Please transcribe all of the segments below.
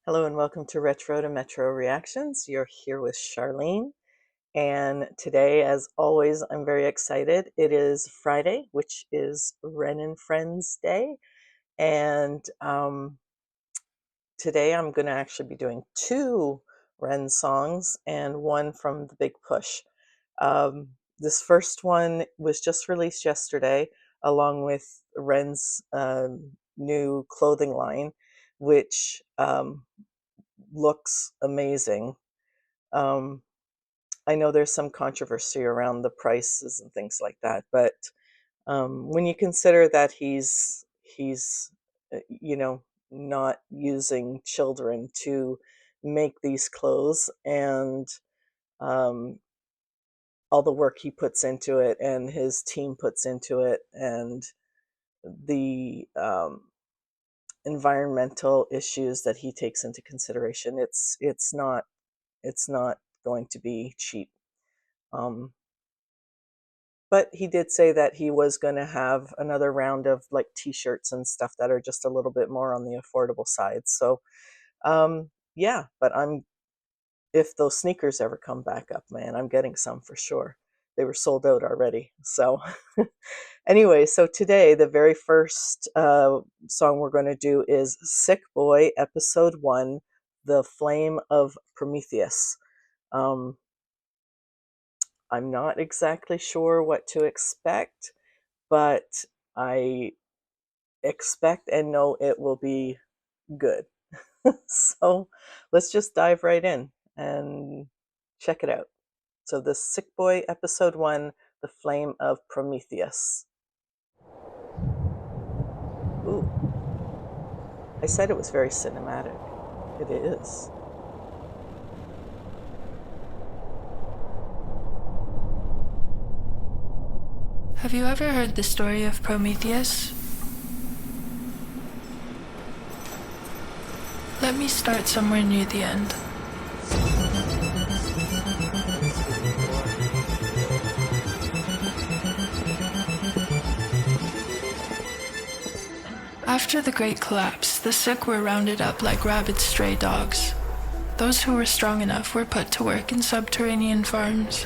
Hello and welcome to Retro to Metro Reactions. You're here with Charlene, and today, as always, I'm very excited. It is Friday, which is Ren and Friends Day, and today I'm going to actually be doing two Ren songs and one from The Big Push. This first one was just released yesterday, along with Ren's new clothing line, which looks amazing. I know there's some controversy around the prices and things like that, but when you consider that he's not using children to make these clothes, and all the work he puts into it and his team puts into it, and the environmental issues that he takes into consideration, it's not going to be cheap. But he did say that he was going to have another round of like t-shirts and stuff that are just a little bit more on the affordable side. So yeah, but if those sneakers ever come back up, man, I'm getting some for sure. They were sold out already. So anyway, so today the very first song we're going to do is Sick Boy, Episode 1, The Flame of Prometheus. I'm not exactly sure what to expect, but I expect and know it will be good. So let's just dive right in and check it out. So the Sick Boy, Episode 1, The Flame of Prometheus. Ooh. I said it was very cinematic. It is. Have you ever heard the story of Prometheus? Let me start somewhere near the end. After the Great Collapse, the sick were rounded up like rabid stray dogs. Those who were strong enough were put to work in subterranean farms.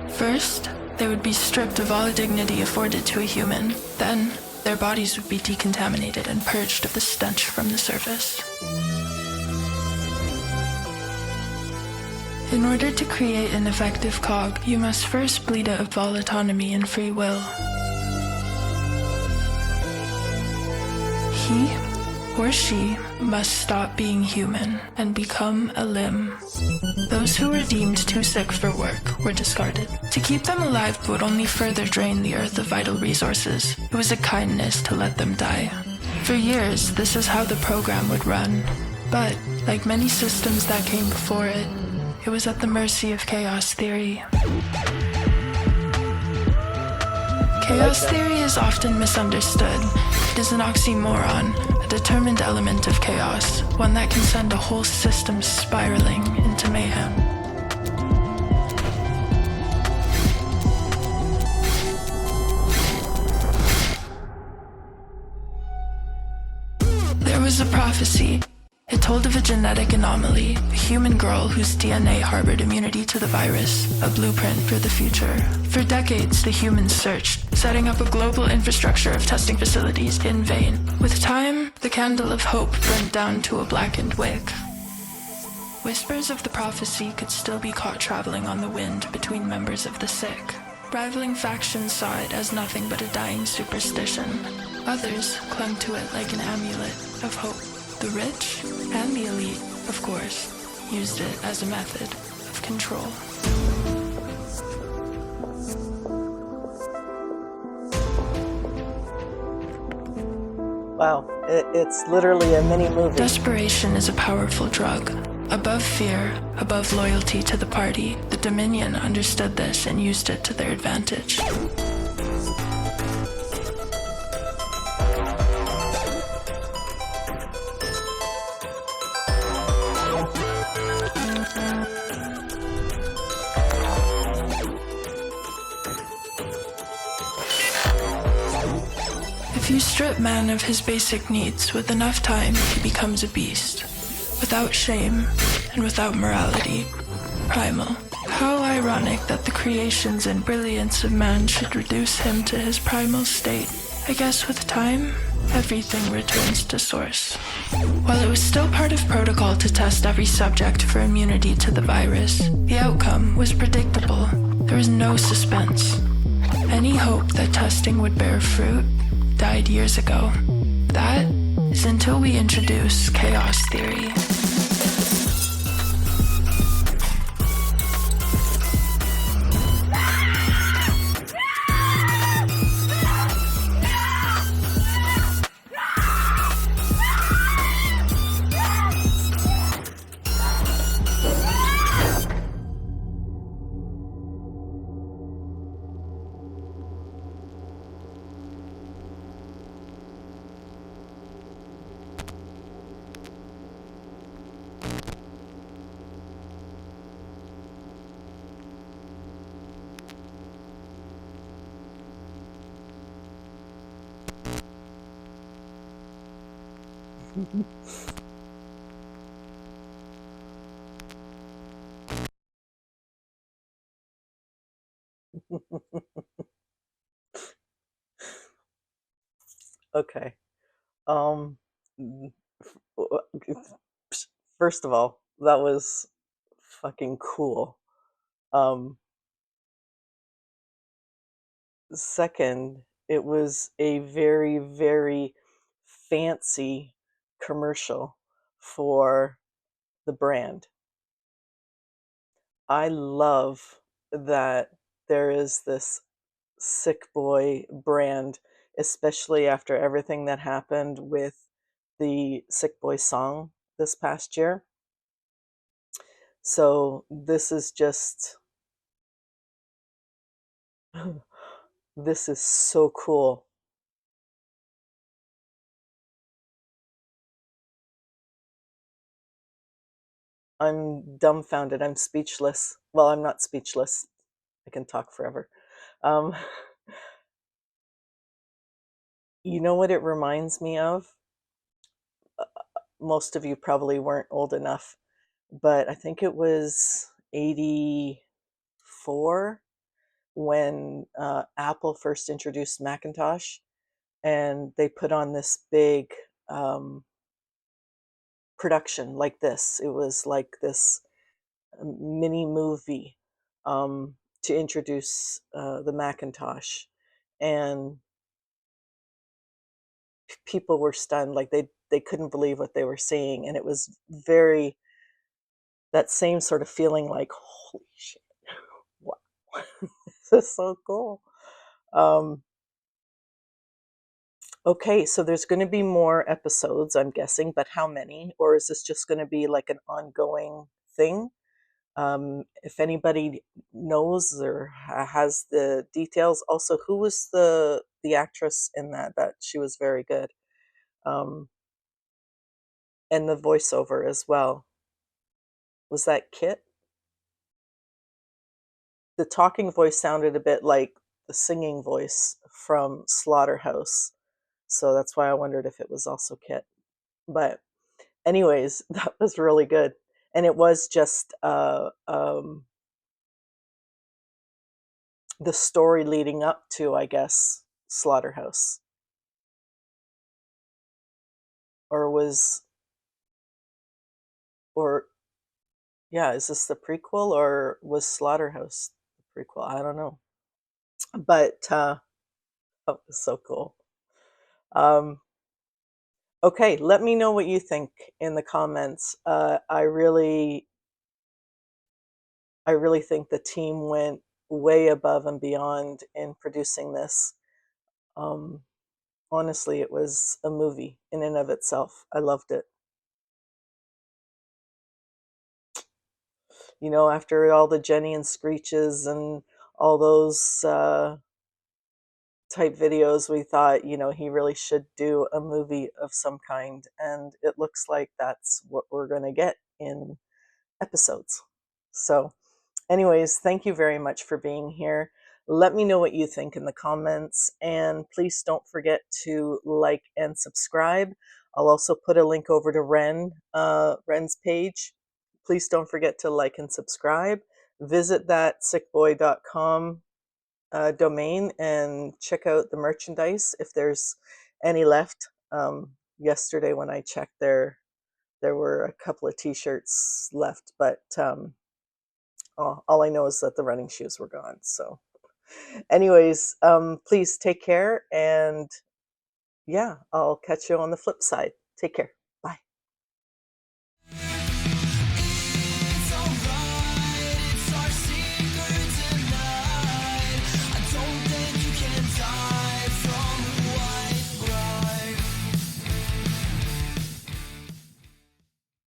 First, they would be stripped of all dignity afforded to a human. Then, their bodies would be decontaminated and purged of the stench from the surface. In order to create an effective cog, you must first bleed out of all autonomy and free will. He or she must stop being human and become a limb. Those who were deemed too sick for work were discarded. To keep them alive would only further drain the earth of vital resources. It was a kindness to let them die. For years, this is how the program would run. But, like many systems that came before it, it was at the mercy of chaos theory. Chaos theory is often misunderstood. It is an oxymoron, a determined element of chaos, one that can send a whole system spiraling into mayhem. There was a prophecy. It told of a genetic anomaly, a human girl whose DNA harbored immunity to the virus, a blueprint for the future. For decades, the humans searched, setting up a global infrastructure of testing facilities in vain. With time, the candle of hope burnt down to a blackened wick. Whispers of the prophecy could still be caught traveling on the wind between members of the sick. Rivaling factions saw it as nothing but a dying superstition. Others clung to it like an amulet of hope. The rich and the elite, of course, used it as a method of control. Wow, it's literally a mini movie. Desperation is a powerful drug. Above fear, above loyalty to the party, the Dominion understood this and used it to their advantage. If you strip man of his basic needs, with enough time, he becomes a beast. without shame and without morality. Primal. How ironic that the creations and brilliance of man should reduce him to his primal state. I guess with time, everything returns to source. While it was still part of protocol to test every subject for immunity to the virus, the outcome was predictable. There was no suspense. Any hope that testing would bear fruit died years ago. That is until we introduce chaos theory. Okay. Um, First of all, that was fucking cool. Um, Second, it was a very, very fancy commercial for the brand. I love that there is this Sick Boy brand, especially after everything that happened with the Sick Boy song this past year. So this is just, this is so cool. I'm dumbfounded. I'm speechless. Well, I'm not speechless. I can talk forever. Um, you know what it reminds me of? Most of you probably weren't old enough, but I think it was 84 when Apple first introduced Macintosh, and they put on this big um, production like this. It was like this mini movie to introduce the Macintosh, and people were stunned, like they couldn't believe what they were seeing, and it was very that same sort of feeling, like holy shit, wow, this is so cool. Um, okay, so there's going to be more episodes, I'm guessing, but how many? Or is this just going to be like an ongoing thing? If anybody knows or has the details, also who was the actress in that? That she was very good, and the voiceover as well. Was that Kit? The talking voice sounded a bit like the singing voice from Slaughterhouse, so that's why I wondered if it was also Kit. But anyways, that was really good, and it was just the story leading up to, I guess, Slaughterhouse, or was or yeah, is this the prequel or was Slaughterhouse the prequel? I don't know, but oh, it's so cool. Um, okay, let me know what you think in the comments. I really think the team went way above and beyond in producing this. Um, Honestly, it was a movie in and of itself. I loved it. You know, after all the Jenny and Screeches and all those type videos, we thought, you know, he really should do a movie of some kind. And it looks like that's what we're going to get in episodes. So, anyways, thank you very much for being here. Let me know what you think in the comments. And please don't forget to like and subscribe. I'll also put a link over to Ren's page. Please don't forget to like and subscribe. Visit that sickboy.com domain and check out the merchandise if there's any left. Yesterday when I checked, there were a couple of t-shirts left, but all I know is that the running shoes were gone. So anyways, please take care, and yeah, I'll catch you on the flip side. Take care.